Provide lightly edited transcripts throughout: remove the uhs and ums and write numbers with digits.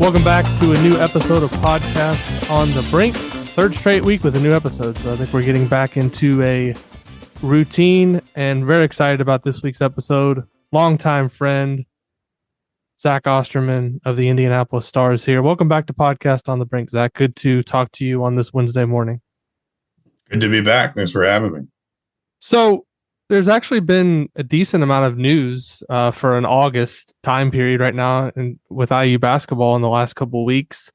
Welcome back to a new episode of Podcast on the Brink. Third straight week with a new episode, so I think we're getting back into a routine and very excited about this week's episode. Longtime friend, Zach Osterman of the Indianapolis Stars here. Welcome back to Podcast on the Brink, Zach. Good to talk to you on this Wednesday morning. Good to be back. Thanks for having me. So there's actually been a decent amount of news for an August time period right now and with IU basketball in the last couple of weeks.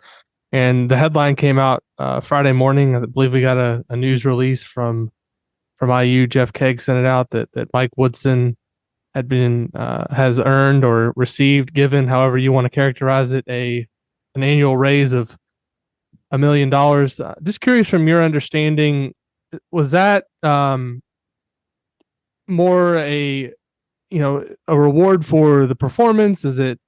And the headline came out Friday morning. I believe we got a news release from IU. Jeff Kegg sent it out that Mike Woodson had been has earned or received, given however you want to characterize it, an annual raise of $1 million. Just curious from your understanding, was that more a reward for the performance? Is it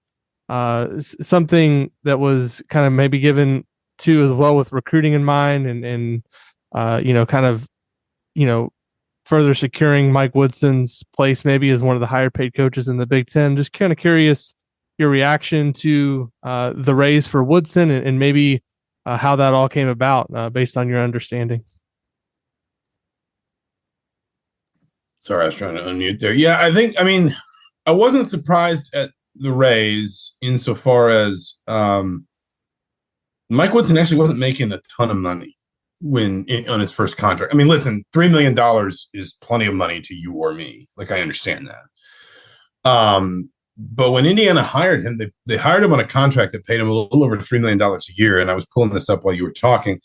something that was kind of maybe given to as well with recruiting in mind and further securing Mike Woodson's place maybe as one of the higher paid coaches in the Big Ten? Just kind of curious your reaction to the raise for Woodson and maybe how that all came about based on your understanding. Sorry, I was trying to unmute there. Yeah, I wasn't surprised at the raise insofar as Mike Woodson actually wasn't making a ton of money on his first contract. I mean, listen, $3 million is plenty of money to you or me. Like, I understand that. But when Indiana hired him, they hired him on a contract that paid him a little over $3 million a year. And I was pulling this up while you were talking.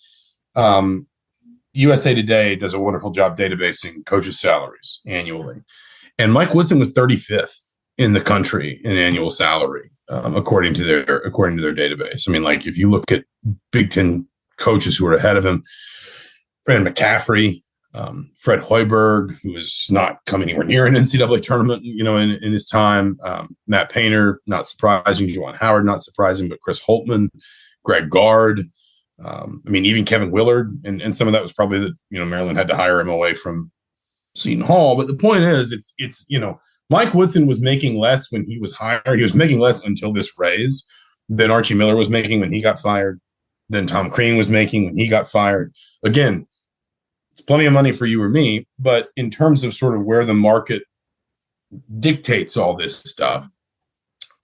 USA Today does a wonderful job databasing coaches' salaries annually. And Mike Woodson was 35th in the country in annual salary, according to their database. I mean, like, if you look at Big Ten coaches who were ahead of him, Fred McCaffrey, Fred Hoiberg, who has not come anywhere near an NCAA tournament, in his time, Matt Painter, not surprising, Juwan Howard, not surprising, but Chris Holtman, Greg Gard, even Kevin Willard, and some of that was probably that, Maryland had to hire him away from Seton Hall. But the point is, it's Mike Woodson was making less when he was hired. He was making less until this raise than Archie Miller was making when he got fired, than Tom Crean was making when he got fired. Again, it's plenty of money for you or me, but in terms of sort of where the market dictates all this stuff,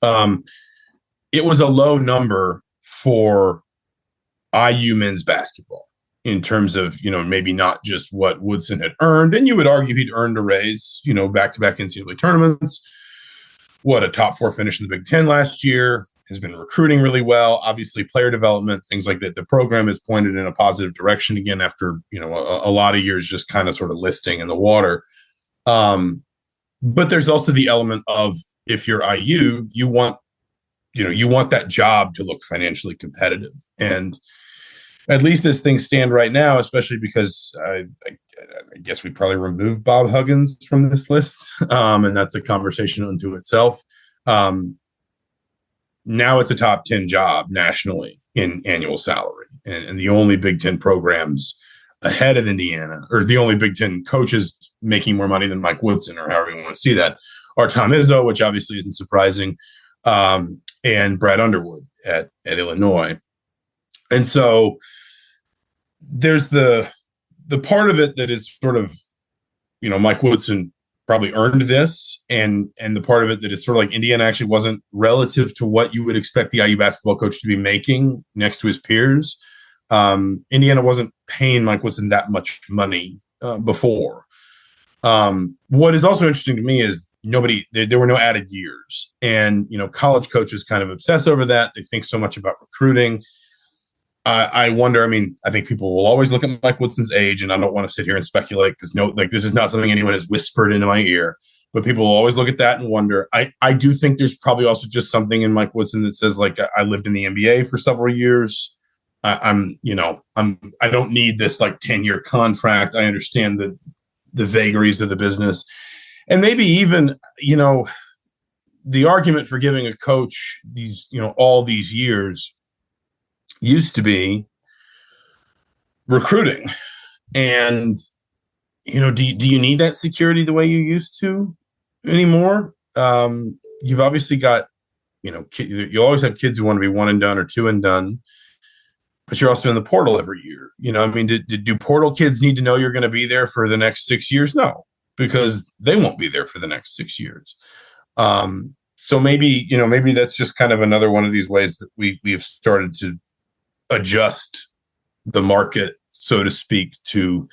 it was a low number for IU men's basketball in terms of, maybe not just what Woodson had earned. And you would argue he'd earned a raise, back-to-back NCAA tournaments, a top 4 finish in the Big Ten last year, has been recruiting really well, obviously player development, things like that. The program is pointed in a positive direction again after, a lot of years just kind of sort of listing in the water. But there's also the element of, if you're IU, you want that job to look financially competitive. And at least as things stand right now, especially because I guess we probably removed Bob Huggins from this list, and that's a conversation unto itself. Now it's a top 10 job nationally in annual salary. And the only Big Ten programs ahead of Indiana, or the only Big Ten coaches making more money than Mike Woodson, or however you want to see that, are Tom Izzo, which obviously isn't surprising, and Brad Underwood at Illinois. And so there's the part of it that is sort of, Mike Woodson probably earned this, and the part of it that is sort of like Indiana actually wasn't relative to what you would expect the IU basketball coach to be making next to his peers. Indiana wasn't paying Mike Woodson that much money before. What is also interesting to me is there were no added years, and college coaches kind of obsess over that. They think so much about recruiting. I wonder. I think people will always look at Mike Woodson's age, and I don't want to sit here and speculate because this is not something anyone has whispered into my ear. But people will always look at that and wonder. I do think there's probably also just something in Mike Woodson that says, like, I lived in the NBA for several years. I don't need this 10-year contract. I understand the vagaries of the business, and maybe even the argument for giving a coach these all these years used to be recruiting. And do you need that security the way you used to anymore? You've obviously got you'll always have kids who want to be one and done or two and done, but you're also in the portal every year. I mean, do portal kids need to know you're going to be there for the next 6 years? No, because they won't be there for the next 6 years. So maybe that's just kind of another one of these ways that we have started to adjust the market, so to speak, to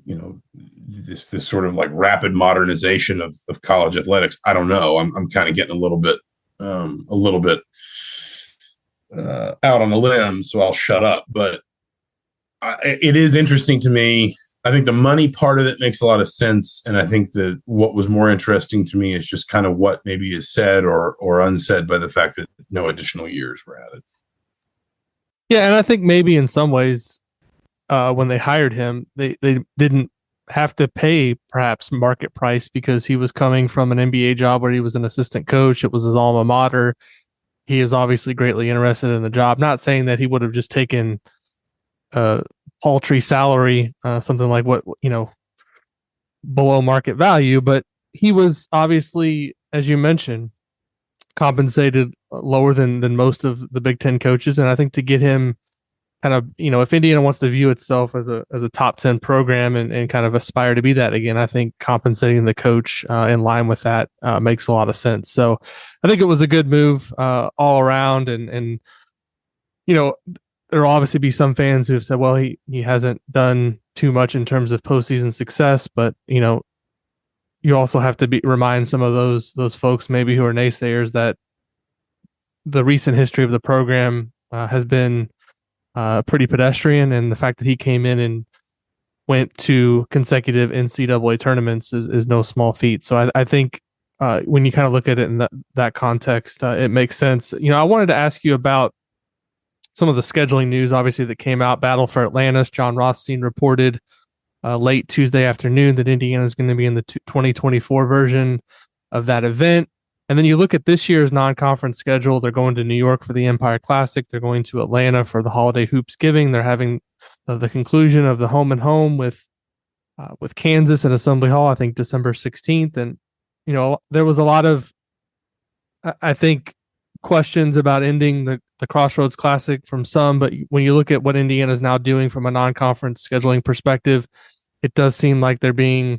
this sort of like rapid modernization of college athletics. I don't know. I'm kind of getting a little bit out on a limb, so I'll shut up. But it is interesting to me. I think the money part of it makes a lot of sense, and I think that what was more interesting to me is just kind of what maybe is said or unsaid by the fact that no additional years were added. Yeah, and I think maybe in some ways, when they hired him, they didn't have to pay perhaps market price because he was coming from an NBA job where he was an assistant coach. It was his alma mater. He is obviously greatly interested in the job. Not saying that he would have just taken a paltry salary, something like what, below market value, but he was obviously, as you mentioned, compensated lower than most of the Big Ten coaches. And I think to get him kind of, if Indiana wants to view itself as a top 10 program and kind of aspire to be that again, I think compensating the coach in line with that makes a lot of sense. So I think it was a good move all around. And there'll obviously be some fans who have said, well, he hasn't done too much in terms of postseason success, but you also have to remind some of those folks maybe who are naysayers that the recent history of the program has been pretty pedestrian, and the fact that he came in and went to consecutive NCAA tournaments is no small feat. So I think when you kind of look at it in that context, it makes sense. I wanted to ask you about some of the scheduling news, obviously, that came out. Battle for Atlantis. John Rothstein reported late Tuesday afternoon that Indiana is going to be in the 2024 version of that event. And then you look at this year's non-conference schedule. They're going to New York for the Empire Classic. They're going to Atlanta for the Holiday Hoopsgiving. They're having the conclusion of the home and home with Kansas at Assembly Hall, I think December 16th. And, there was a lot of, I think, questions about ending the Crossroads Classic from some, but when you look at what Indiana is now doing from a non-conference scheduling perspective, it does seem like they're being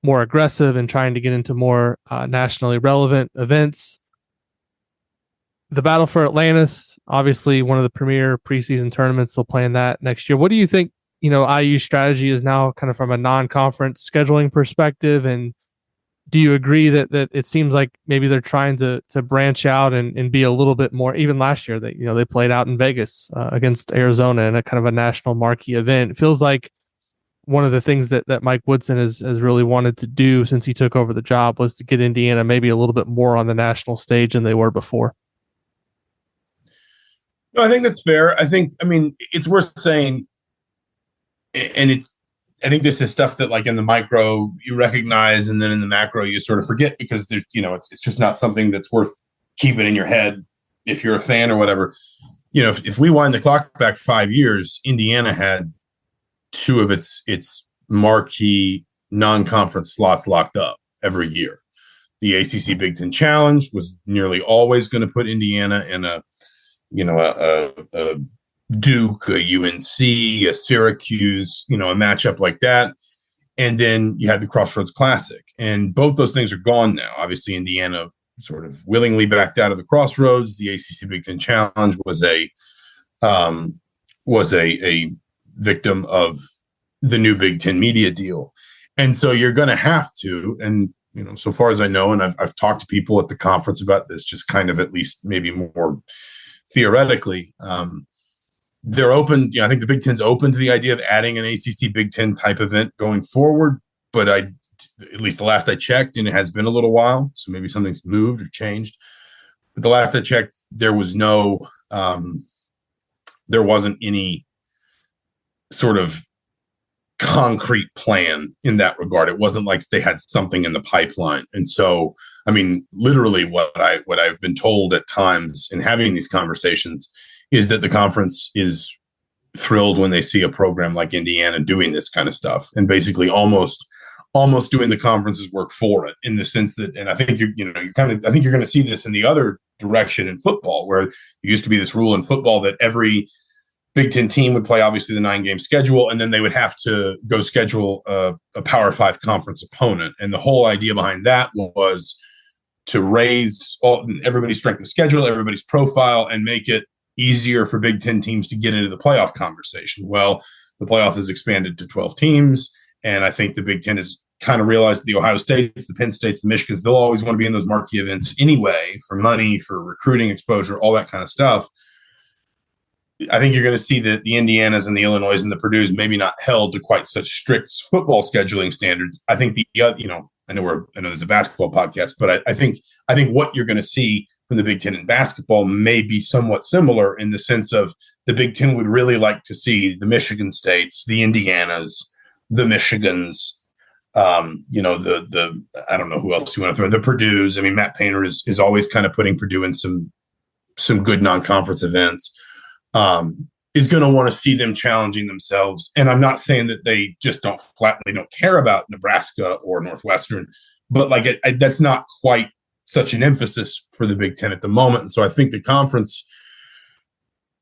more aggressive and trying to get into more nationally relevant events. The Battle for Atlantis, obviously one of the premier preseason tournaments. They'll play in that next year. What do you think, IU's strategy is now kind of from a non-conference scheduling perspective? And do you agree that it seems like maybe they're trying to branch out and be a little bit more? Even last year, they played out in Vegas against Arizona in a kind of a national marquee event. It feels like one of the things that Mike Woodson has really wanted to do since he took over the job was to get Indiana maybe a little bit more on the national stage than they were before. No, I think that's fair. It's worth saying, and I think this is stuff that, like, in the micro you recognize, and then in the macro you sort of forget because it's just not something that's worth keeping in your head if you're a fan or whatever. If we wind the clock back 5 years, Indiana had two of its marquee non-conference slots locked up every year. The ACC Big Ten Challenge was nearly always going to put Indiana in a Duke, a UNC, a Syracuse, a matchup like that. And then you had the Crossroads Classic, and both those things are gone now. Obviously, Indiana sort of willingly backed out of the Crossroads. The ACC Big Ten Challenge was a victim of the new Big Ten media deal. And so you're going to have to, and so far as I know, and I've talked to people at the conference about this, just kind of at least maybe more theoretically, they're open. I think the Big Ten's open to the idea of adding an ACC Big Ten type event going forward. But at least the last I checked, and it has been a little while, so maybe something's moved or changed. But the last I checked, there wasn't any sort of concrete plan in that regard. It wasn't like they had something in the pipeline. And so, literally what I've been told at times in having these conversations is that the conference is thrilled when they see a program like Indiana doing this kind of stuff, and basically almost almost doing the conference's work for it, in the sense that, and I think I think you're going to see this in the other direction in football, where there used to be this rule in football that every Big Ten team would play obviously the 9-game schedule, and then they would have to go schedule a Power 5 conference opponent. And the whole idea behind that was to raise everybody's strength of schedule, everybody's profile, and make it easier for Big Ten teams to get into the playoff conversation. Well, the playoff has expanded to 12 teams, and I think the Big Ten has kind of realized the Ohio States, the Penn States, the Michigans, they'll always want to be in those marquee events anyway, for money, for recruiting exposure, all that kind of stuff. I think you're going to see that the Indianas and the Illinois and the Purdues maybe not held to quite such strict football scheduling standards. I think I know there's a basketball podcast, but I think what you're going to see from the Big Ten in basketball may be somewhat similar, in the sense of the Big Ten would really like to see the Michigan States, the Indianas, the Michigans, I don't know who else you want to throw, the Purdues. I mean, Matt Painter is always kind of putting Purdue in some good non-conference events. Is going to want to see them challenging themselves. And I'm not saying that they just don't care about Nebraska or Northwestern, but that's not quite such an emphasis for the Big Ten at the moment. And so I think the conference,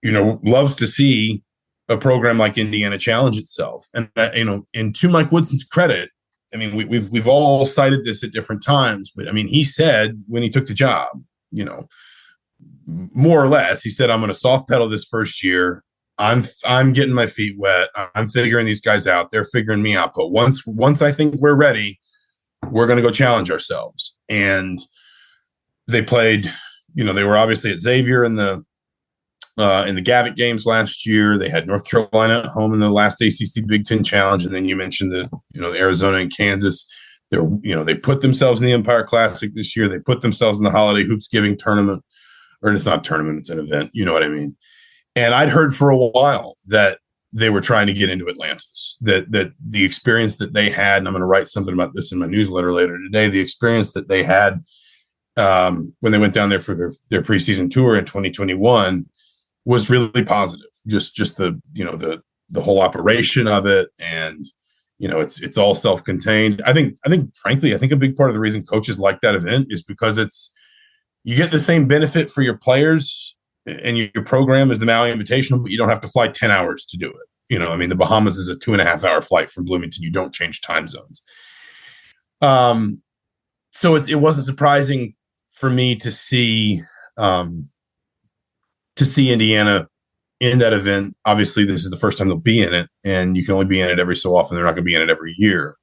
loves to see a program like Indiana challenge itself. And, and to Mike Woodson's credit, I mean, we've all cited this at different times, but I mean, he said when he took the job, more or less, he said, I'm going to soft pedal this first year. I'm getting my feet wet. I'm figuring these guys out. They're figuring me out. But once I think we're ready, we're going to go challenge ourselves. And they played, they were obviously at Xavier in the Gavitt games last year. They had North Carolina at home in the last ACC Big Ten Challenge. And then you mentioned the Arizona and Kansas. They put themselves in the Empire Classic this year. They put themselves in the Holiday Hoops Giving tournament. Or it's not a tournament, it's an event. You know what I mean? And I'd heard for a while that they were trying to get into Atlantis, that the experience that they had, and I'm going to write something about this in my newsletter later today, the experience that they had when they went down there for their preseason tour in 2021 was really positive. Just the whole operation of it, and it's all self-contained. I think frankly, a big part of the reason coaches like that event is because you get the same benefit for your players and your program as the Maui Invitational, but you don't have to fly 10 hours to do it. The Bahamas is a 2.5-hour flight from Bloomington. You don't change time zones. So it wasn't surprising for me to see Indiana in that event. Obviously, this is the first time they'll be in it, and you can only be in it every so often. They're not going to be in it every year.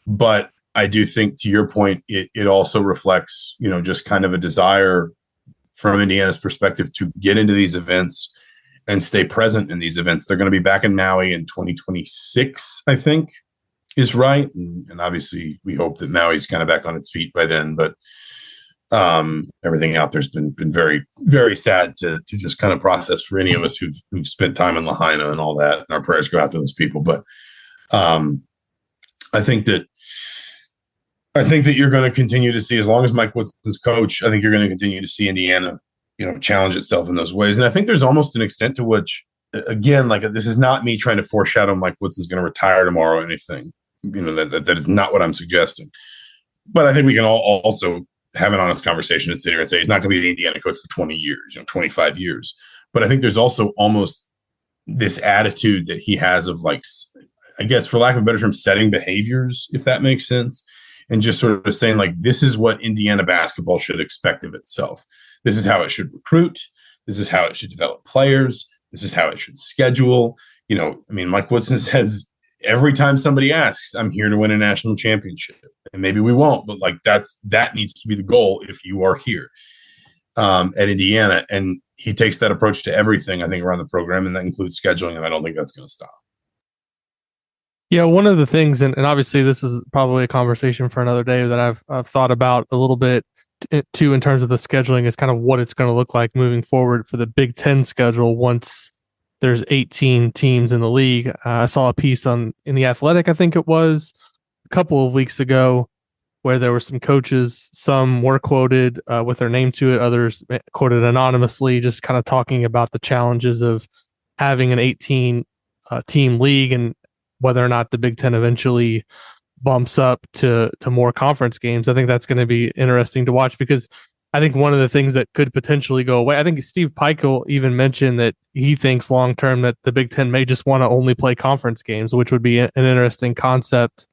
But I do think, to your point, it also reflects, just kind of a desire from Indiana's perspective to get into these events and stay present in these events. They're going to be back in Maui in 2026, I think is right. And obviously we hope that Maui's kind of back on its feet by then, but everything out there's been very, very sad to just kind of process for any of us who've spent time in Lahaina and all that. And our prayers go out to those people. But I think that you're going to continue to see, as long as Mike Woodson's coach, I think you're going to continue to see Indiana, challenge itself in those ways. And I think there's almost an extent to which, again, this is not me trying to foreshadow Mike Woodson's going to retire tomorrow or anything. That is not what I'm suggesting. But I think we can all also have an honest conversation and sit here and say he's not going to be the Indiana coach for 20 years, 25 years. But I think there's also almost this attitude that he has of, I guess, for lack of a better term, setting behaviors, if that makes sense. And just sort of saying, this is what Indiana basketball should expect of itself. This is how it should recruit. This is how it should develop players. This is how it should schedule. Mike Woodson says every time somebody asks, I'm here to win a national championship. And maybe we won't, but that needs to be the goal if you are here at Indiana. And he takes that approach to everything, I think, around the program, and that includes scheduling. And I don't think that's going to stop. Yeah, one of the things, and obviously this is probably a conversation for another day, that I've thought about a little bit too in terms of the scheduling, is kind of what it's going to look like moving forward for the Big Ten schedule once there's 18 teams in the league. I saw a piece in The Athletic, I think it was, a couple of weeks ago, where there were some coaches, some were quoted with their name to it, others quoted anonymously, just kind of talking about the challenges of having an 18 team league and whether or not the Big Ten eventually bumps up to more conference games. I think that's going to be interesting to watch because I think one of the things that could potentially go away, I think Steve Peichel even mentioned that he thinks long term that the Big Ten may just want to only play conference games, which would be an interesting concept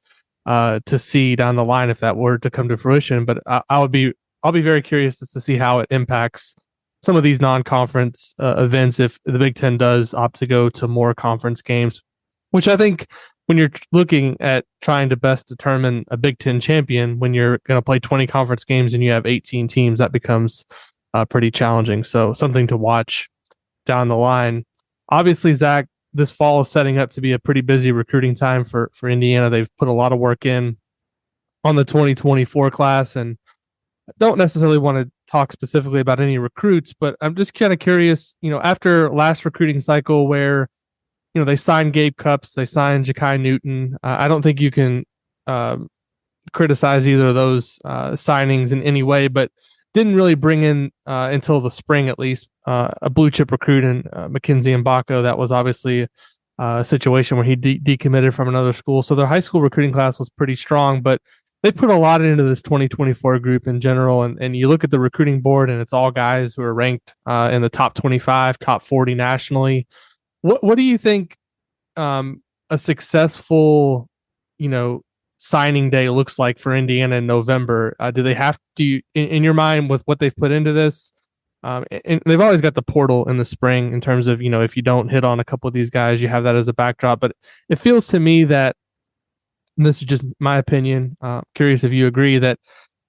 to see down the line if that were to come to fruition. But I'll be very curious to see how it impacts some of these non-conference events if the Big Ten does opt to go to more conference games, which I think when you're looking at trying to best determine a Big Ten champion, when you're going to play 20 conference games and you have 18 teams, that becomes pretty challenging. So something to watch down the line. Obviously, Zach, this fall is setting up to be a pretty busy recruiting time for Indiana. They've put a lot of work in on the 2024 class, and I don't necessarily want to talk specifically about any recruits, but I'm just kind of curious, after last recruiting cycle where they signed Gabe Cupps, they signed Ja'Kai Newton. I don't think you can criticize either of those signings in any way, but didn't really bring in until the spring at least a blue chip recruit in Mackenzie Mbako. That was obviously a situation where he decommitted from another school. So their high school recruiting class was pretty strong, but they put a lot into this 2024 group in general. And you look at the recruiting board and it's all guys who are ranked in the top 25, top 40 nationally. What do you think a successful, signing day looks like for Indiana in November? Do they have to, in your mind, with what they've put into this? And they've always got the portal in the spring in terms of, if you don't hit on a couple of these guys, you have that as a backdrop. But it feels to me that, and this is just my opinion, curious if you agree, that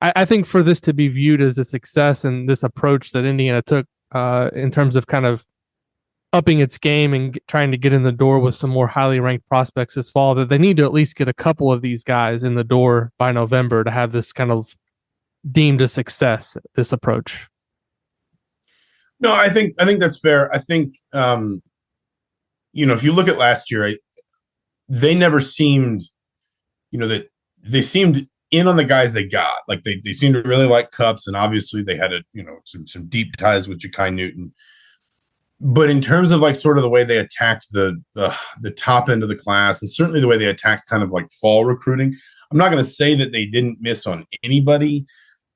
I think for this to be viewed as a success and this approach that Indiana took in terms of kind of upping its game and trying to get in the door with some more highly ranked prospects this fall, that they need to at least get a couple of these guys in the door by November to have this kind of deemed a success, this approach. No, I think that's fair. I think, if you look at last year, they never seemed, that they seemed in on the guys they got. Like they seemed to really like Cupps, and obviously they had some deep ties with Ja'Kai Newton. But in terms of like sort of the way they attacked the top end of the class, and certainly the way they attacked kind of like fall recruiting, I'm not going to say that they didn't miss on anybody,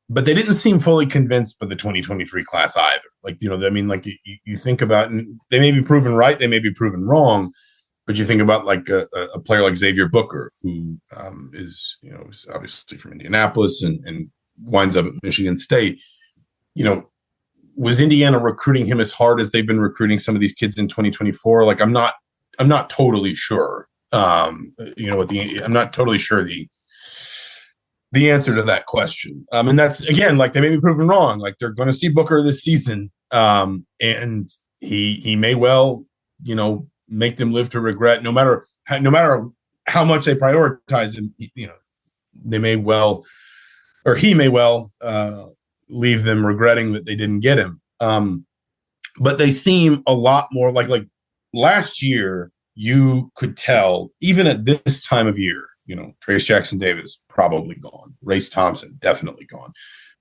but they didn't seem fully convinced by the 2023 class either. Like, you think about, and they may be proven right, they may be proven wrong, but you think about like a player like Xavier Booker, who is obviously from Indianapolis and winds up at Michigan State. Was Indiana recruiting him as hard as they've been recruiting some of these kids in 2024? Like, I'm not totally sure. I'm not totally sure the answer to that question. And that's, again, like, they may be proven wrong. Like, they're going to see Booker this season, and he may well, make them live to regret. No matter how much they prioritize him, they may well, or he may well, leave them regretting that they didn't get him. But they seem a lot more like last year. You could tell, even at this time of year, Trace Jackson Davis probably gone, Race Thompson definitely gone,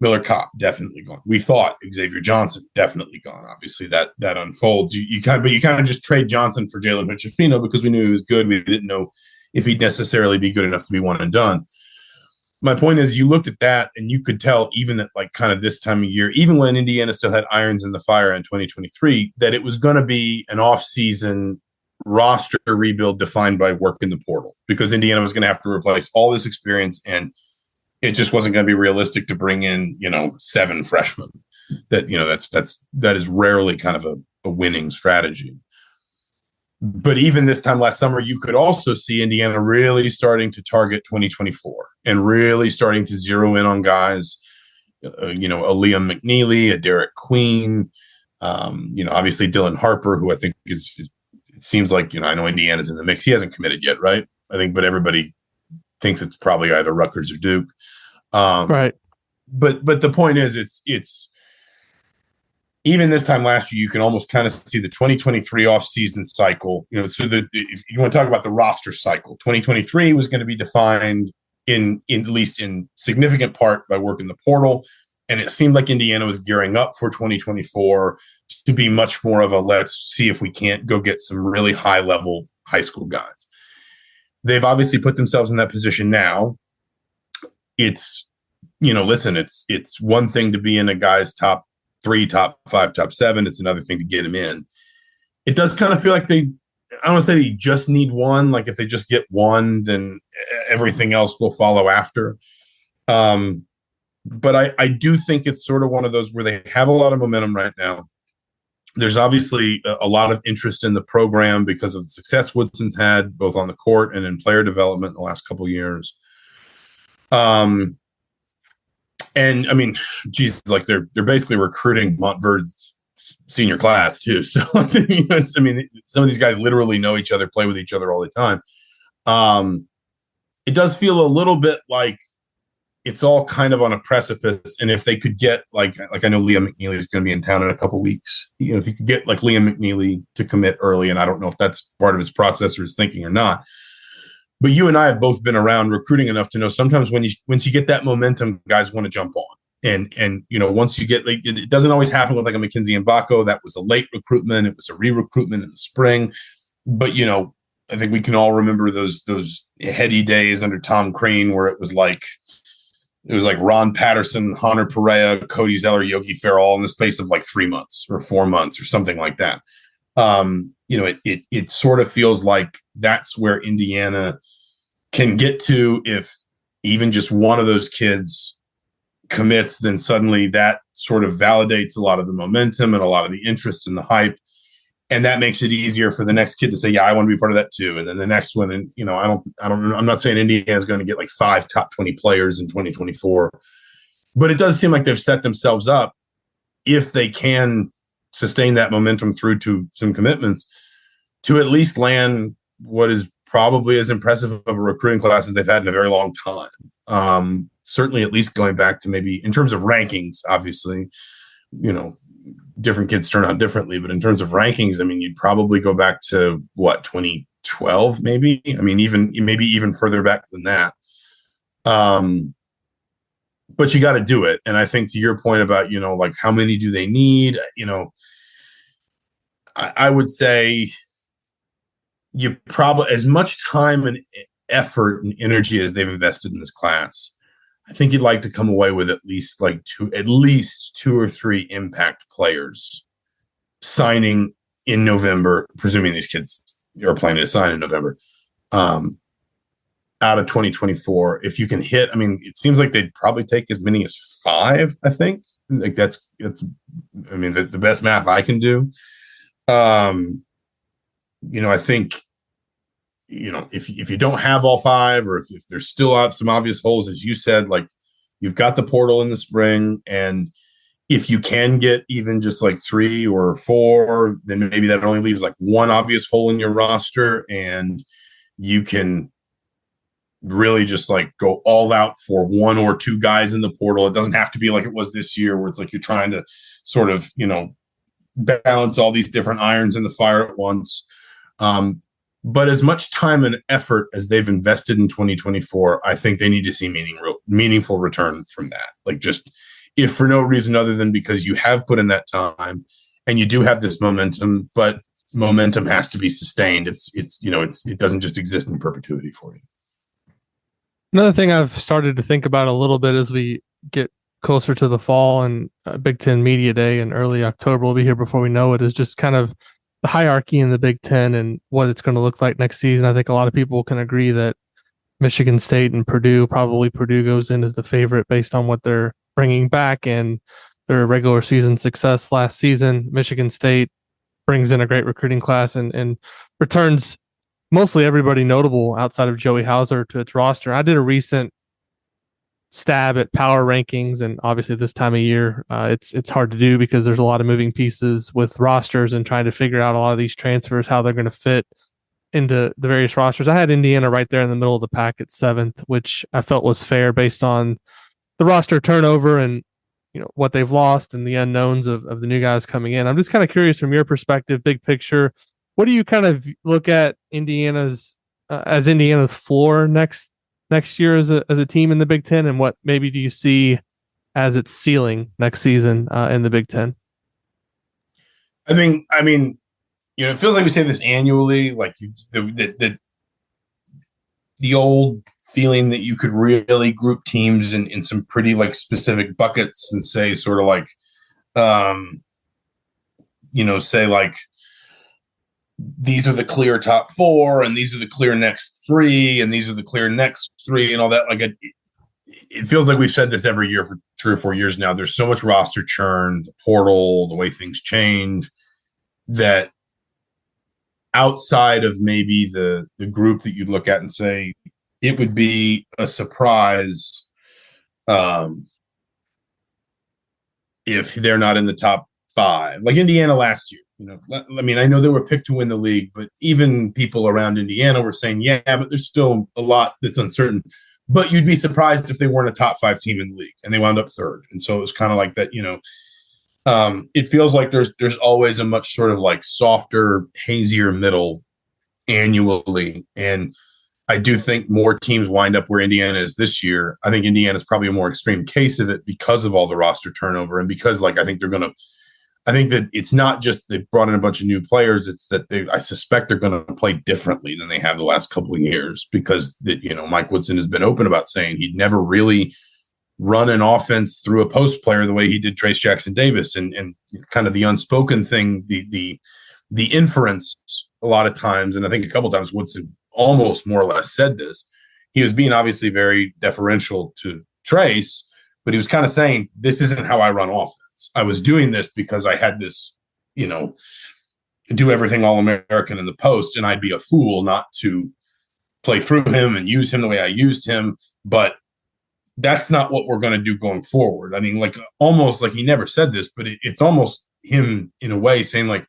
Miller Kopp definitely gone. We thought Xavier Johnson definitely gone. Obviously that unfolds. You kind of just trade Johnson for Jalen Hood-Schifino because we knew he was good. We didn't know if he'd necessarily be good enough to be one and done. My point is, you looked at that and you could tell, even at like kind of this time of year, even when Indiana still had irons in the fire in 2023, that it was going to be an off-season roster rebuild defined by work in the portal, because Indiana was going to have to replace all this experience, and it just wasn't going to be realistic to bring in, 7 freshmen. That that is rarely kind of a winning strategy. But even this time last summer, you could also see Indiana really starting to target 2024 and really starting to zero in on guys, a Liam McNeely, a Derek Queen, obviously Dylan Harper, who I think is it seems like, I know Indiana's in the mix. He hasn't committed yet, right? I think, but everybody thinks it's probably either Rutgers or Duke. Right. But the point is, it's even this time last year, you can almost kind of see the 2023 offseason cycle. So if you want to talk about the roster cycle, 2023 was going to be defined in at least in significant part by work in the portal. And it seemed like Indiana was gearing up for 2024 to be much more of a, let's see if we can't go get some really high level high school guys. They've obviously put themselves in that position now. it's, listen, it's one thing to be in a guy's top 3, top 5, top 7. It's another thing to get him in. It does kind of feel like I don't want to say they just need one. Like if they just get one, then everything else will follow after. But I do think it's sort of one of those where they have a lot of momentum right now. There's obviously a lot of interest in the program because of the success Woodson's had both on the court and in player development in the last couple of years. And I mean, geez, like they're basically recruiting Montverde's senior class too. So I mean, some of these guys literally know each other, play with each other all the time. It does feel a little bit like it's all kind of on a precipice. And if they could get like I know Liam McNeely is going to be in town in a couple of weeks. If you could get like Liam McNeely to commit early, and I don't know if that's part of his process or his thinking or not. But you and I have both been around recruiting enough to know sometimes once you get that momentum, guys want to jump on. And once you get like it doesn't always happen with like a McKenzie and Baco. That was a late recruitment. It was a re-recruitment in the spring. But I think we can all remember those heady days under Tom Crean where it was like Ron Patterson, Hunter Perea, Cody Zeller, Yogi Ferrell all in the space of like 3 months or 4 months or something like that. It sort of feels like that's where Indiana can get to if even just one of those kids commits, then suddenly that sort of validates a lot of the momentum and a lot of the interest and the hype. And that makes it easier for the next kid to say, yeah, I want to be part of that too. And then the next one, and I'm not saying Indiana is going to get like 5 top 20 players in 2024, but it does seem like they've set themselves up if they can sustain that momentum through to some commitments to at least land what is probably as impressive of a recruiting class as they've had in a very long time. Certainly at least going back to maybe in terms of rankings, obviously, different kids turn out differently, but in terms of rankings, I mean, you'd probably go back to 2012, maybe. I mean, even further back than that. But you got to do it. And I think to your point about, like how many do they need? I would say you probably as much time and effort and energy as they've invested in this class. I think you'd like to come away with at least two or three impact players signing in November, presuming these kids are planning to sign in November, out of 2024. If you can hit, I mean, it seems like they'd probably take as many as 5, I think. Like that's I mean, the best math I can do. I think, if you don't have all 5, or if there's still some obvious holes, as you said, like you've got the portal in the spring, and if you can get even just like 3 or 4, then maybe that only leaves like one obvious hole in your roster, and you can really just like go all out for 1 or 2 guys in the portal. It doesn't have to be like it was this year where it's like you're trying to sort of, balance all these different irons in the fire at once. But as much time and effort as they've invested in 2024, I think they need to see meaningful return from that. Like just if for no reason other than because you have put in that time and you do have this momentum, but momentum has to be sustained. It doesn't just exist in perpetuity for you. Another thing I've started to think about a little bit as we get closer to the fall and Big Ten Media Day in early October, we'll be here before we know it, is just kind of the hierarchy in the Big Ten and what it's going to look like next season. I think a lot of people can agree that Michigan State and Purdue goes in as the favorite based on what they're bringing back and their regular season success last season. Michigan State brings in a great recruiting class and returns mostly everybody notable outside of Joey Hauser to its roster. I did a recent stab at power rankings, and obviously this time of year it's hard to do because there's a lot of moving pieces with rosters and trying to figure out a lot of these transfers, how they're going to fit into the various rosters. I had Indiana right there in the middle of the pack at 7th, which I felt was fair based on the roster turnover and what they've lost and the unknowns of the new guys coming in. I'm just kind of curious from your perspective, big picture, what do you kind of look at Indiana's as Indiana's floor next year as a team in the Big Ten, and what maybe do you see as its ceiling next season in the Big Ten? I mean, it feels like we say this annually, like the old feeling that you could really group teams in some pretty like specific buckets and say sort of like, say like these are the clear top four and these are the clear next three and these are the clear next three and all that. Like it feels like we've said this every year for 3 or 4 years now. There's so much roster churn, the portal, the way things change, that outside of maybe the group that you'd look at and say it would be a surprise if they're not in the top 5, like Indiana last year. I mean, I know they were picked to win the league, but even people around Indiana were saying, yeah, but there's still a lot that's uncertain. But you'd be surprised if they weren't a top 5 team in the league, and they wound up 3rd. And so it was kind of like that, it feels like there's always a much sort of like softer, hazier middle annually. And I do think more teams wind up where Indiana is this year. I think Indiana is probably a more extreme case of it because of all the roster turnover, and because like I think that it's not just they brought in a bunch of new players. It's that I suspect they're going to play differently than they have the last couple of years, because Mike Woodson has been open about saying he'd never really run an offense through a post player the way he did Trace Jackson Davis, and kind of the unspoken thing, the inference a lot of times, and I think a couple of times Woodson almost more or less said this. He was being obviously very deferential to Trace, but he was kind of saying, this isn't how I run offense. I was doing this because I had this, do everything All-American in the post, and I'd be a fool not to play through him and use him the way I used him. But that's not what we're going to do going forward. I mean, like almost like he never said this, but it's almost him in a way saying like,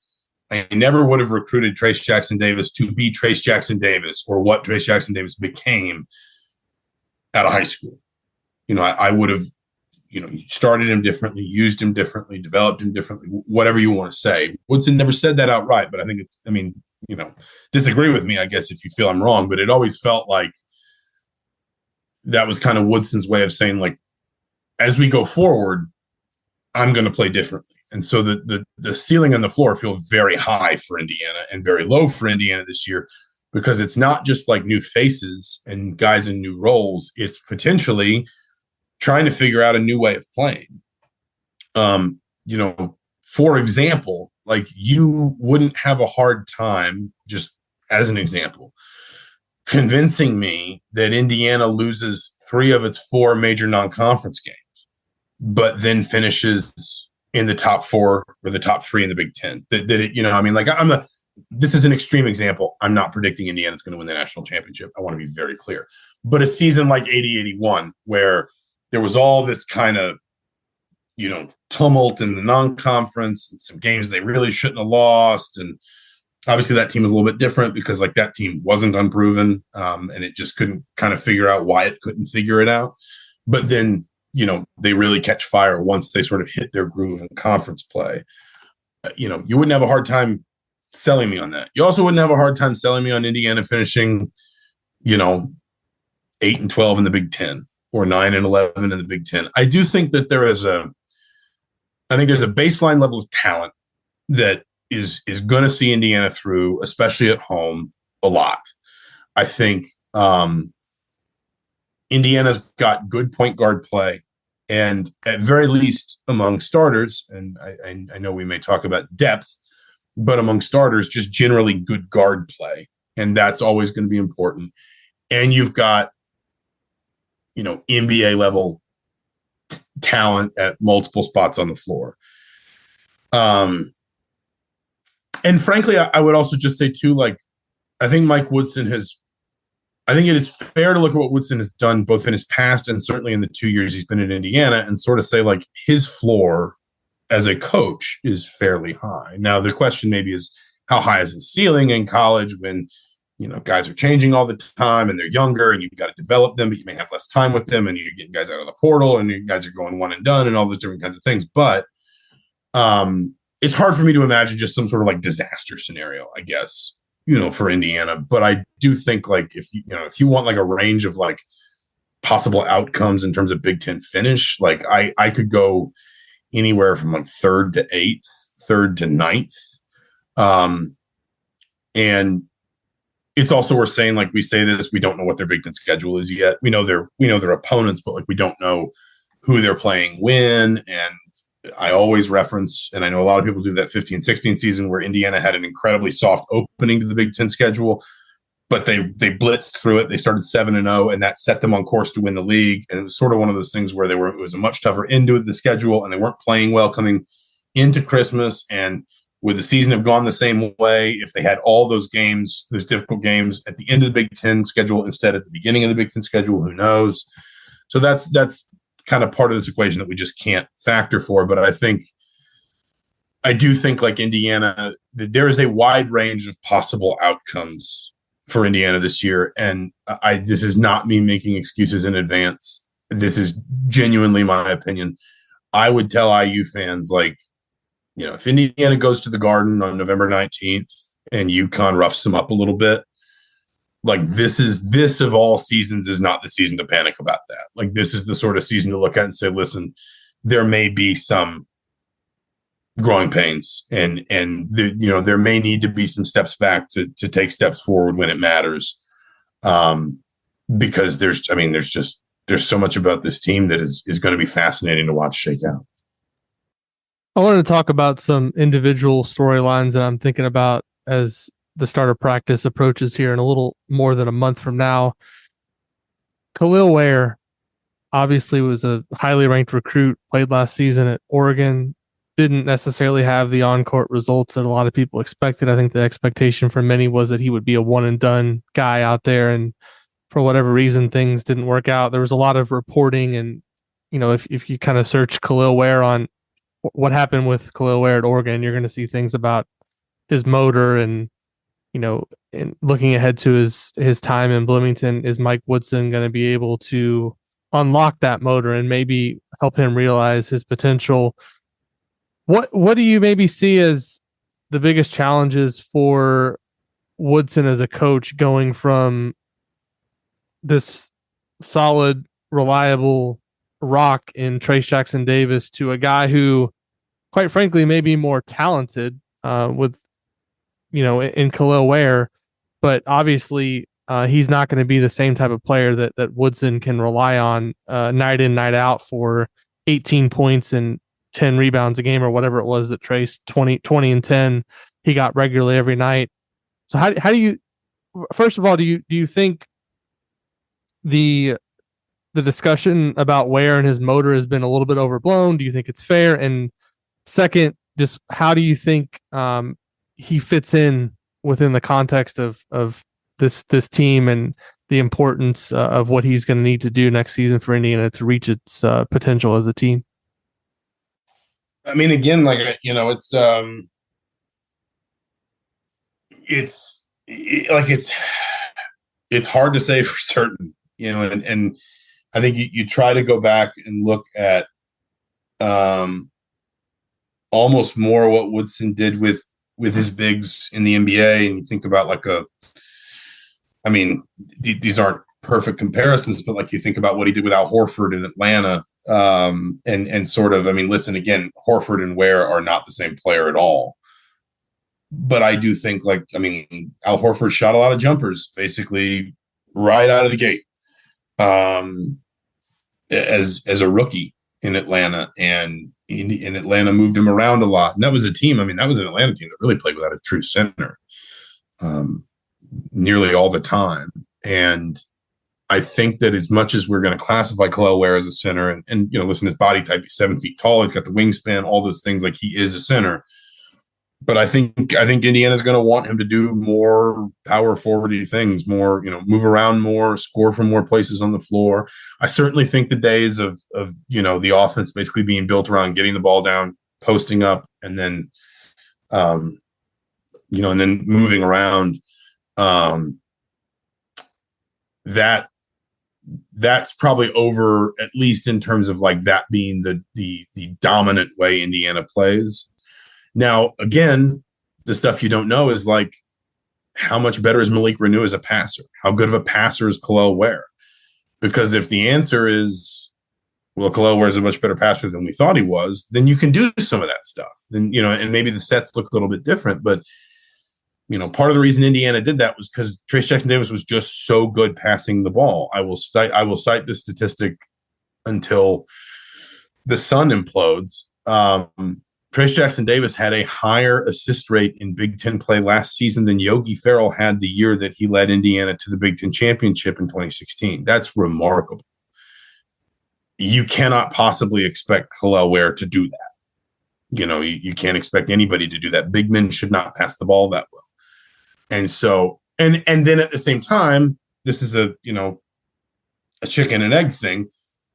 I never would have recruited Trace Jackson Davis to be Trace Jackson Davis or what Trace Jackson Davis became out of high school. I would have, started him differently, used him differently, developed him differently, whatever you want to say. Woodson never said that outright, but I think disagree with me, I guess, if you feel I'm wrong, but it always felt like that was kind of Woodson's way of saying, like, as we go forward, I'm going to play differently. And so the ceiling and the floor feel very high for Indiana and very low for Indiana this year, because it's not just like new faces and guys in new roles. It's potentially trying to figure out a new way of playing. For example, like you wouldn't have a hard time, just as an example, convincing me that Indiana loses 3 of its 4 major non-conference games, but then finishes in the top 4 or the top 3 in the Big Ten. This is an extreme example. I'm not predicting Indiana's going to win the national championship. I want to be very clear. But a season like 80-81, where there was all this kind of, tumult in the non-conference and some games they really shouldn't have lost. And obviously that team was a little bit different because like that team wasn't unproven, and it just couldn't kind of figure out why it couldn't figure it out. But then, they really catch fire once they sort of hit their groove in conference play. You wouldn't have a hard time selling me on that. You also wouldn't have a hard time selling me on Indiana finishing, 8-12 in the Big Ten or 9-11 in the Big Ten. I do think that there's a baseline level of talent that is going to see Indiana through, especially at home, a lot. I think Indiana's got good point guard play, and at very least among starters, and I know we may talk about depth, but among starters, just generally good guard play. And that's always going to be important. And you've got, NBA level talent at multiple spots on the floor. And frankly, I would also just say too, like, I think Mike Woodson I think it is fair to look at what Woodson has done both in his past and certainly in the 2 years he's been in Indiana and sort of say like his floor as a coach is fairly high. Now, the question maybe is how high is his ceiling in college when, guys are changing all the time and they're younger and you've got to develop them, but you may have less time with them and you're getting guys out of the portal and you guys are going one and done and all those different kinds of things. But it's hard for me to imagine just some sort of like disaster scenario, I guess, for Indiana. But I do think like if you want like a range of like possible outcomes in terms of Big Ten finish, like I could go anywhere from like 3rd to 8th, 3rd to 9th. And it's also worth saying, like we say this, we don't know what their Big Ten schedule is yet. We know their opponents, but like we don't know who they're playing when. And I always reference, and I know a lot of people do, that 15-16 season where Indiana had an incredibly soft opening to the Big Ten schedule, but they blitzed through it. They started 7-0, and that set them on course to win the league. And it was sort of one of those things where it was a much tougher end to the schedule, and they weren't playing well coming into Christmas. And would the season have gone the same way if they had all those games, those difficult games, at the end of the Big Ten schedule instead at the beginning of the Big Ten schedule? Who knows? So that's kind of part of this equation that we just can't factor for. But I do think like Indiana, there is a wide range of possible outcomes for Indiana this year. And this is not me making excuses in advance. This is genuinely my opinion. I would tell IU fans, like, if Indiana goes to the Garden on November 19th and UConn roughs them up a little bit, like this of all seasons is not the season to panic about that. Like, this is the sort of season to look at and say, listen, there may be some growing pains, and there may need to be some steps back to take steps forward when it matters. Because there's so much about this team that is going to be fascinating to watch shake out. I wanted to talk about some individual storylines that I'm thinking about as the start of practice approaches here in a little more than a month from now. Kel'el Ware obviously was a highly ranked recruit, played last season at Oregon, didn't necessarily have the on-court results that a lot of people expected. I think the expectation for many was that he would be a one-and-done guy out there, and for whatever reason, things didn't work out. There was a lot of reporting, and if you kind of search Kel'el Ware on what happened with Kel'el Ware at Oregon, you're going to see things about his motor, and and looking ahead to his time in Bloomington, is Mike Woodson going to be able to unlock that motor and maybe help him realize his potential? What do you maybe see as the biggest challenges for Woodson as a coach, going from this solid, reliable rock in Trace Jackson Davis to a guy who, quite frankly, may be more talented in Kel'el Ware, but obviously he's not going to be the same type of player that Woodson can rely on night in, night out for 18 points and 10 rebounds a game, or whatever it was that Trace 20 and 10 he got regularly every night. So how do you, first of all, do you think the discussion about Ware and his motor has been a little bit overblown? Do you think it's fair? And second, just how do you think he fits in within the context of this team and the importance of what he's going to need to do next season for Indiana to reach its potential as a team? I mean, again, like, it's hard to say for certain, and I think you try to go back and look at almost more what Woodson did with his bigs in the NBA, and you think about these aren't perfect comparisons, but like you think about what he did with Al Horford in Atlanta, and sort of, listen, again, Horford and Ware are not the same player at all. But I do think, Al Horford shot a lot of jumpers basically right out of the gate as a rookie in Atlanta, and in Atlanta moved him around a lot. And that was a team, that was an Atlanta team that really played without a true center nearly all the time. And I think that as much as we're going to classify Kel'el Ware as a center, and listen, his body type, he's 7 feet tall, he's got the wingspan, all those things, like he is a center. But I think Indiana's going to want him to do more power forwardy things, more, move around more, score from more places on the floor. I certainly think the days of the offense basically being built around getting the ball down, posting up, and then and then moving around, that's probably over, at least in terms of like that being the dominant way Indiana plays. Now, again, the stuff you don't know is like, how much better is Malik Reneau as a passer? How good of a passer is Kel'el Ware? Because if the answer is, well, Kel'el Ware is a much better passer than we thought he was, then you can do some of that stuff. Then, and maybe the sets look a little bit different, but part of the reason Indiana did that was because Trace Jackson Davis was just so good passing the ball. I will cite this statistic until the sun implodes. Trace Jackson Davis had a higher assist rate in Big Ten play last season than Yogi Ferrell had the year that he led Indiana to the Big Ten championship in 2016. That's remarkable. You cannot possibly expect Kel'el Ware to do that. You can't expect anybody to do that. Big men should not pass the ball that well. And so, and then at the same time, this is a chicken and egg thing.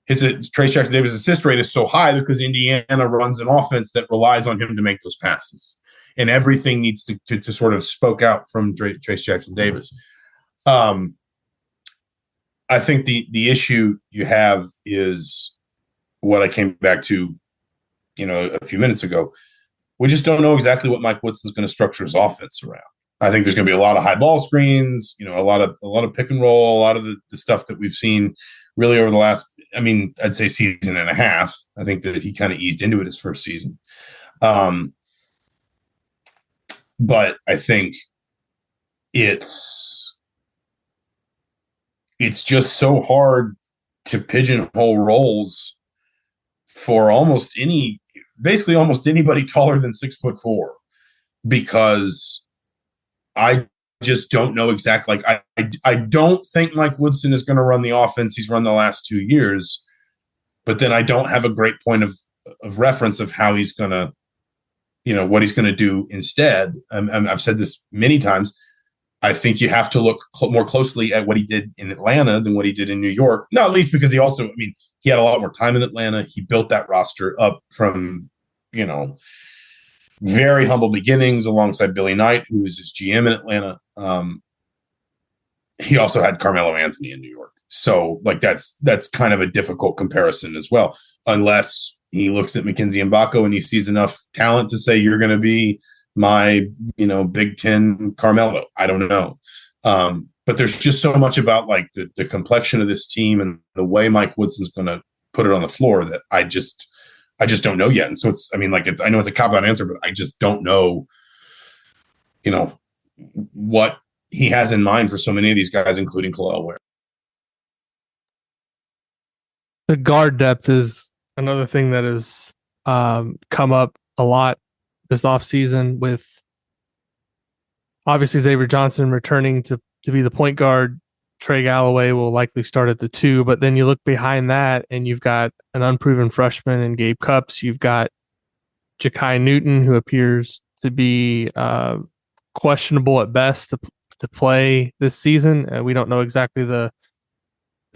Trace Jackson Davis' assist rate is so high because Indiana runs an offense that relies on him to make those passes, and everything needs to sort of spoke out from Trace Jackson Davis. I think the issue you have is what I came back to, a few minutes ago. We just don't know exactly what Mike Woodson is going to structure his offense around. I think there's going to be a lot of high ball screens, a lot of pick and roll, a lot of the stuff that we've seen really over the last, I'd say season and a half. I think that he kind of eased into it his first season. But I think it's just so hard to pigeonhole roles for basically almost anybody taller than 6'4", because I just don't know exactly. Like I don't think Mike Woodson is going to run the offense he's run the last 2 years, but then I don't have a great point of reference of how he's going to, what he's going to do instead. I've said this many times. I think you have to look more closely at what he did in Atlanta than what he did in New York. Not least because he also, he had a lot more time in Atlanta. He built that roster up from, very humble beginnings alongside Billy Knight, who was his GM in Atlanta. He also had Carmelo Anthony in New York. So that's kind of a difficult comparison as well, unless he looks at Mackenzie Mbako and he sees enough talent to say, you're going to be my, Big Ten Carmelo. I don't know. But there's just so much about the complexion of this team and the way Mike Woodson's going to put it on the floor that I just don't know yet. And so I know it's a cop-out answer, but I just don't know, what he has in mind for so many of these guys, including Kel'el Ware. The guard depth is another thing that has come up a lot this offseason, with obviously Xavier Johnson returning to be the point guard. Trey Galloway will likely start at the 2, but then you look behind that and you've got an unproven freshman in Gabe Cupps. You've got Ja'Kai Newton, who appears to be questionable at best to play this season. We don't know exactly the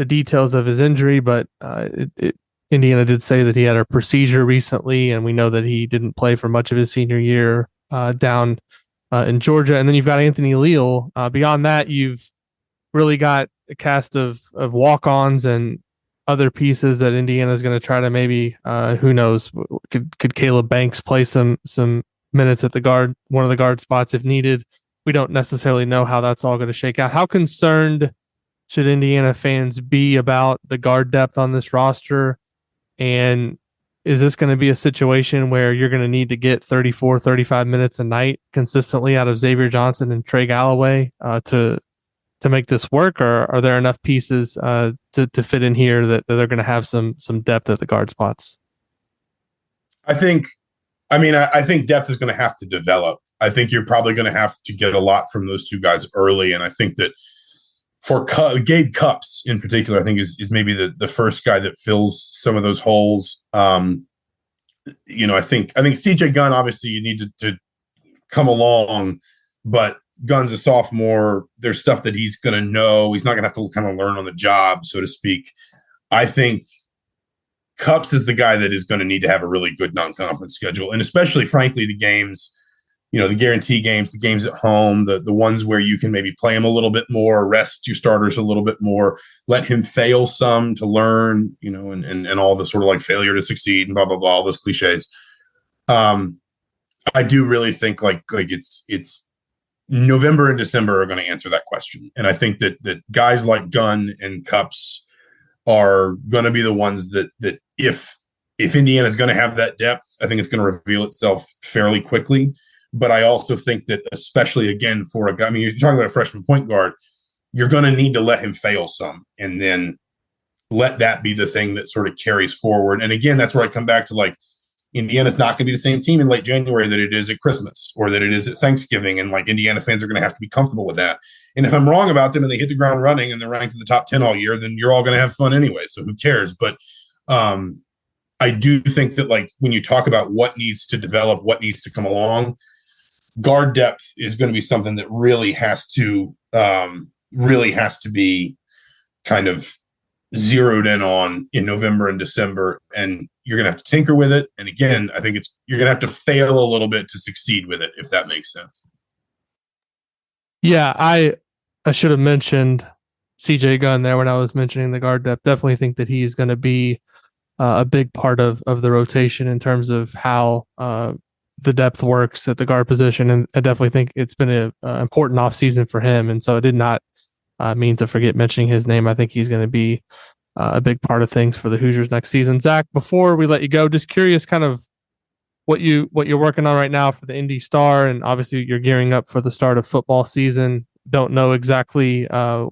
details of his injury, but Indiana did say that he had a procedure recently, and we know that he didn't play for much of his senior year down in Georgia. And then you've got Anthony Leal. Beyond that, you've really got a cast of walk-ons and other pieces that Indiana is going to try to maybe, who knows, could Caleb Banks play some minutes at one of the guard spots if needed? We don't necessarily know how that's all going to shake out. How concerned should Indiana fans be about the guard depth on this roster? And is this going to be a situation where you're going to need to get 34, 35 minutes a night consistently out of Xavier Johnson and Trey Galloway to make this work, or are there enough pieces to fit in here that they're going to have some depth at the guard spots? I think depth is going to have to develop. I think you're probably going to have to get a lot from those two guys early, and I think that for Gabe Cupps in particular, I think is maybe the first guy that fills some of those holes. I think CJ Gunn, obviously you need to come along, but Gunn's a sophomore. There's stuff that he's going to know. He's not going to have to kind of learn on the job, so to speak. I think Cupps is the guy that is going to need to have a really good non-conference schedule, and especially, frankly, the games, the guarantee games, the games at home, the ones where you can maybe play him a little bit more, rest your starters a little bit more, let him fail some to learn, and all the sort of failure to succeed and blah, blah, blah, all those cliches. I do really think it's November and December are going to answer that question. And I think that guys like Gunn and Cupps are going to be the ones that if Indiana is going to have that depth, I think it's going to reveal itself fairly quickly. But I also think that, especially again for a guy, I mean, you're talking about a freshman point guard, you're going to need to let him fail some, and then let that be the thing that sort of carries forward. And again, that's where I come back to, like, Indiana's not going to be the same team in late January that it is at Christmas or that it is at Thanksgiving. And like, Indiana fans are going to have to be comfortable with that. And if I'm wrong about them and they hit the ground running and they're ranked in the top 10 all year, then you're all going to have fun anyway. So who cares? But I do think that, like, when you talk about what needs to develop, what needs to come along, guard depth is going to be something that really has to be kind of zeroed in on in November and December, and you're gonna have to tinker with it. And again, I think you're gonna have to fail a little bit to succeed with it, if that makes sense. Yeah, I should have mentioned CJ Gunn there when I was mentioning the guard depth. Definitely think that he's going to be a big part of the rotation in terms of how the depth works at the guard position, and I definitely think it's been an important offseason for him. And so I did not mean to forget mentioning his name. I think he's going to be a big part of things for the Hoosiers next season. Zach, before we let you go, just curious kind of what you're working on right now for the Indy Star, and obviously you're gearing up for the start of football season. Don't know exactly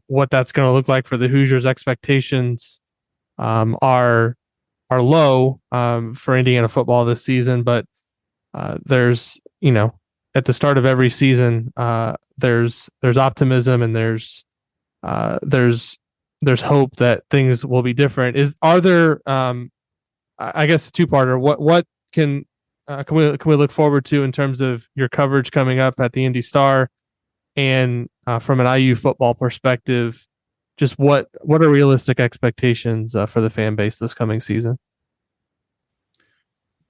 what that's going to look like for the Hoosiers. Expectations are low for Indiana football this season, but there's, at the start of every season, there's optimism, and there's hope that things will be different. Are there I guess a two-parter. What can we look forward to in terms of your coverage coming up at the Indy Star, and from an IU football perspective, just what are realistic expectations for the fan base this coming season?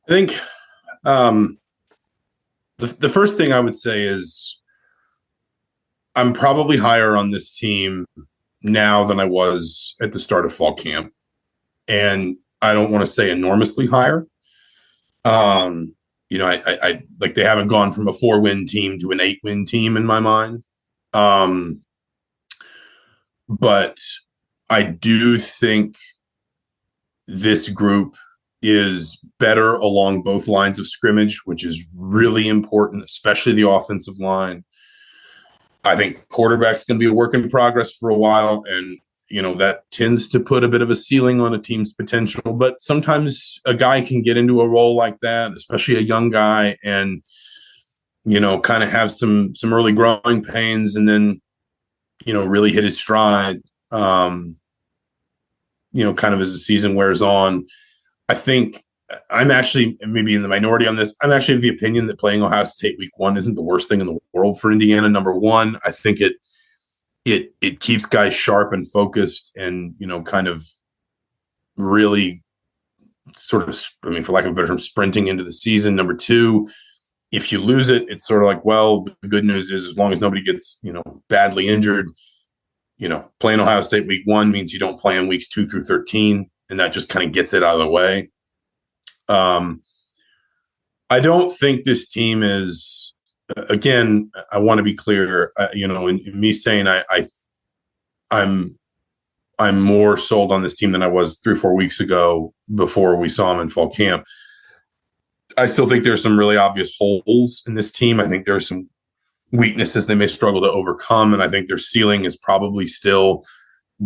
I think the first thing I would say is I'm probably higher on this team now than I was at the start of fall camp. And I don't want to say enormously higher. I like, they haven't gone from a 4-win team to an 8-win team in my mind. But I do think this group is better along both lines of scrimmage, which is really important, especially the offensive line. I think quarterback's going to be a work in progress for a while, and that tends to put a bit of a ceiling on a team's potential. But sometimes a guy can get into a role like that, especially a young guy, and kind of have some early growing pains, and then really hit his stride. Kind of as the season wears on. I think I'm actually maybe in the minority on this. I'm actually of the opinion that playing Ohio State week 1 isn't the worst thing in the world for Indiana. Number one, I think it keeps guys sharp and focused, and kind of really sort of, for lack of a better term, sprinting into the season. Number two, if you lose it, it's sort of like, well, the good news is, as long as nobody gets badly injured, playing Ohio State week 1 means you don't play in weeks 2 through 13. And that just kind of gets it out of the way. I don't think this team is, again, I want to be clear, in me saying I'm more sold on this team than I was 3 or 4 weeks ago before we saw them in fall camp. I still think there's some really obvious holes in this team. I think there's some weaknesses they may struggle to overcome. And I think their ceiling is probably still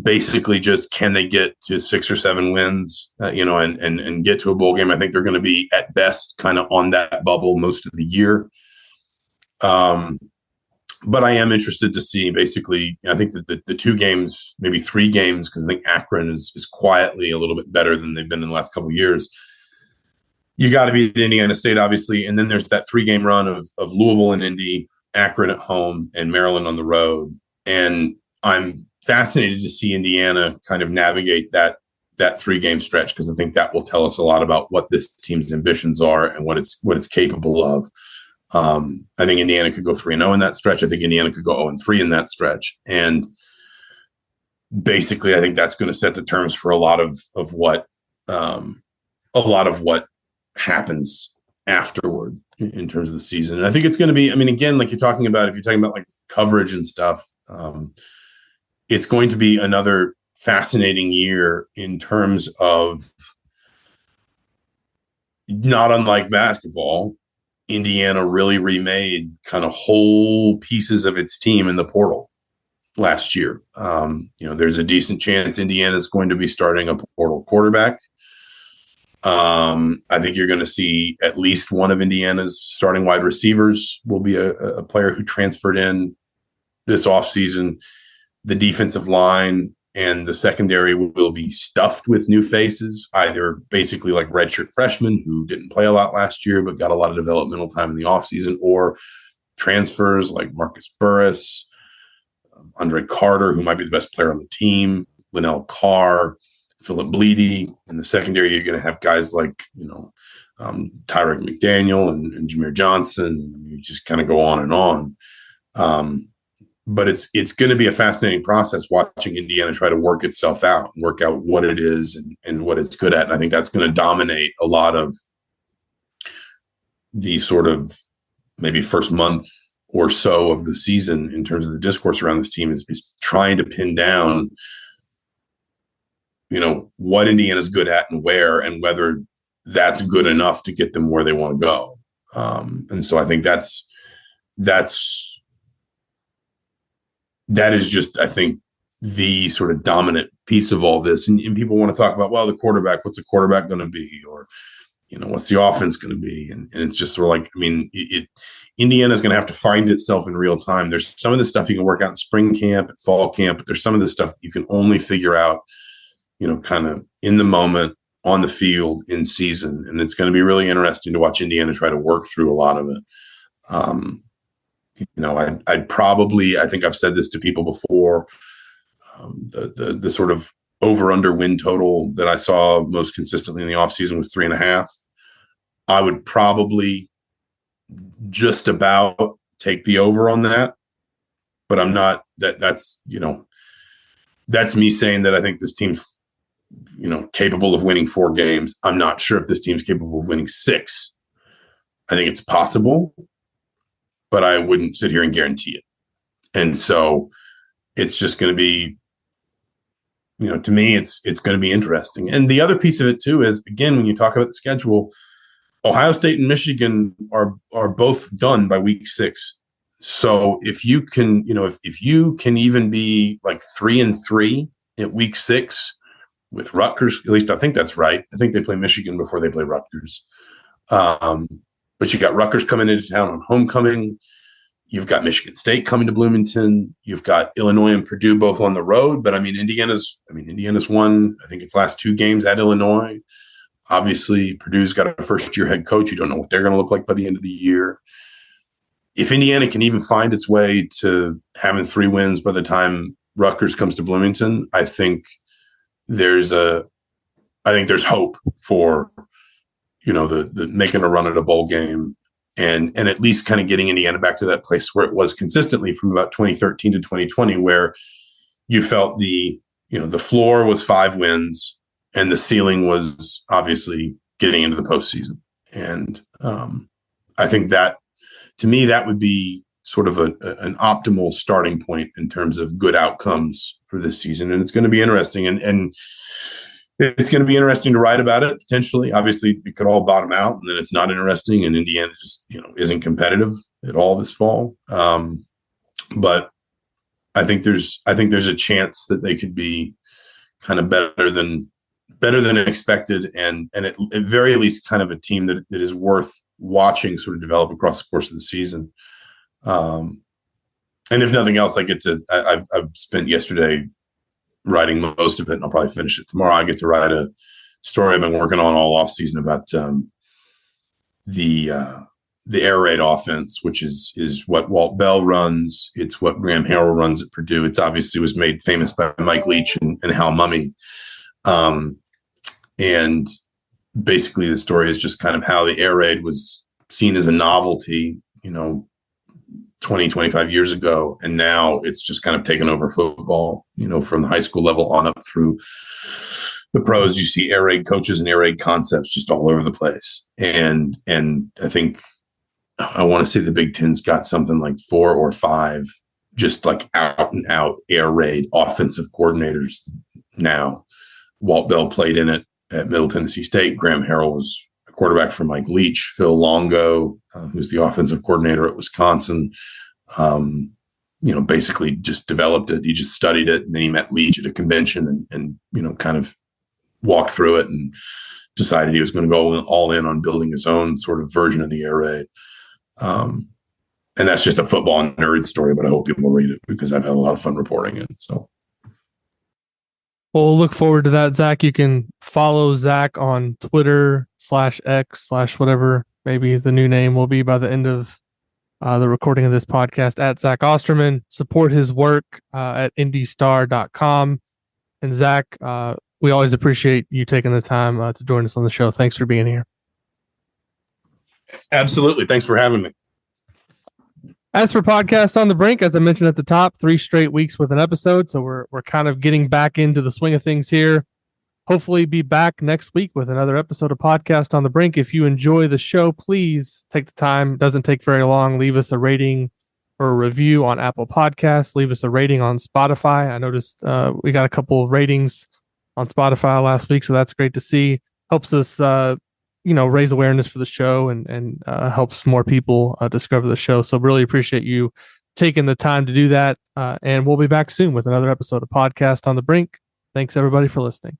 basically just, can they get to 6 or 7 wins, and get to a bowl game. I think they're going to be at best kind of on that bubble most of the year. But I am interested to see, basically, I think that the 2 games, maybe 3 games, because I think Akron is quietly a little bit better than they've been in the last couple of years. You got to beat Indiana State, obviously. And then there's that 3-game run of Louisville and Indy, Akron at home, and Maryland on the road. And I'm fascinated to see Indiana kind of navigate that 3-game stretch, because I think that will tell us a lot about what this team's ambitions are and what it's capable of. I think Indiana could go 3-0 in that stretch. I think Indiana could go 0-3 in that stretch. And basically, I think that's going to set the terms for a lot of what happens afterward in terms of the season. And I think it's going to be, again, like you're talking about, if you're talking about like coverage and stuff, it's going to be another fascinating year in terms of, not unlike basketball, Indiana really remade kind of whole pieces of its team in the portal last year. There's a decent chance Indiana's going to be starting a portal quarterback. I think you're going to see at least one of Indiana's starting wide receivers will be a player who transferred in this offseason. The defensive line and the secondary will be stuffed with new faces, either basically like redshirt freshmen who didn't play a lot last year but got a lot of developmental time in the offseason, or transfers like Marcus Burris, Andre Carter, who might be the best player on the team, Linnell Carr, Philip Bleedy. In the secondary, you're going to have guys like, Tyrek McDaniel and Jameer Johnson. You just kind of go on and on. But it's going to be a fascinating process watching Indiana try to work itself out and work out what it is and what it's good at. And I think that's going to dominate a lot of the sort of maybe first month or so of the season in terms of the discourse around this team is trying to pin down, what Indiana's good at and where, and whether that's good enough to get them where they want to go. And so I think that is just, I think, the sort of dominant piece of all this. And people want to talk about, well, the quarterback, what's the quarterback going to be? Or, what's the offense going to be? And it's just sort of like, Indiana's going to have to find itself in real time. There's some of the stuff you can work out in spring camp, at fall camp, but there's some of the stuff that you can only figure out, kind of in the moment, on the field, in season. And it's going to be really interesting to watch Indiana try to work through a lot of it. I'd probably, I think I've said this to people before, the sort of over-under win total that I saw most consistently in the offseason was 3.5. I would probably just about take the over on that, but I'm not, that's me saying that I think this team's, capable of winning 4 games. I'm not sure if this team's capable of winning 6. I think it's possible, but I wouldn't sit here and guarantee it. And so it's just going to be, to me, it's going to be interesting. And the other piece of it too is, again, when you talk about the schedule, Ohio State and Michigan are both done by week 6. So if you can, if you can even be like 3-3 at week 6 with Rutgers, at least I think that's right. I think they play Michigan before they play Rutgers. But you got Rutgers coming into town on homecoming. You've got Michigan State coming to Bloomington. You've got Illinois and Purdue both on the road. But Indiana's won, I think, its last 2 games at Illinois. Obviously, Purdue's got a first-year head coach. You don't know what they're going to look like by the end of the year. If Indiana can even find its way to having 3 wins by the time Rutgers comes to Bloomington, I think there's hope for the making a run at a bowl game and at least kind of getting Indiana back to that place where it was consistently from about 2013 to 2020, where you felt the floor was 5 wins and the ceiling was obviously getting into the postseason. And I think that, to me, that would be sort of an optimal starting point in terms of good outcomes for this season. And it's going to be interesting. And it's going to be interesting to write about it, potentially. Obviously, it could all bottom out, and then it's not interesting, and Indiana just isn't competitive at all this fall. But I think there's a chance that they could be kind of better than expected, and at very least kind of a team that is worth watching sort of develop across the course of the season. And if nothing else, I've spent yesterday writing most of it, and I'll probably finish it tomorrow. I get to write a story I've been working on all off season about the air raid offense, which is what Walt Bell runs. It's what Graham Harrell runs at Purdue. It's obviously was made famous by Mike Leach and Hal Mumme. And basically the story is just kind of how the air raid was seen as a novelty, 20, 25 years ago. And now it's just kind of taken over football, from the high school level on up through the pros. You see air raid coaches and air raid concepts just all over the place. And I think I want to say the Big Ten's got something like 4 or 5 just like out and out air raid offensive coordinators now. Walt Bell played in it at Middle Tennessee State. Graham Harrell was a quarterback for Mike Leach, Phil Longo, who's the offensive coordinator at Wisconsin. Basically just developed it. He just studied it, and then he met Leach at a convention and kind of walked through it and decided he was going to go all in on building his own sort of version of the air raid. And that's just a football nerd story, but I hope people read it because I've had a lot of fun reporting it. So, well, we'll look forward to that, Zach. You can follow Zach on Twitter /X/ whatever maybe the new name will be by the end of the recording of this podcast, at Zach Osterman. Support his work at indystar.com. And Zach, we always appreciate you taking the time to join us on the show. Thanks for being here. Absolutely. Thanks for having me. As for Podcast on the Brink, as I mentioned at the top, 3 straight weeks with an episode. So we're kind of getting back into the swing of things here. Hopefully be back next week with another episode of Podcast on the Brink. If you enjoy the show, please take the time. It doesn't take very long. Leave us a rating or a review on Apple Podcasts. Leave us a rating on Spotify. I noticed we got a couple of ratings on Spotify last week, so that's great to see. Helps us raise awareness for the show and helps more people discover the show. So really appreciate you taking the time to do that. And we'll be back soon with another episode of Podcast on the Brink. Thanks everybody for listening.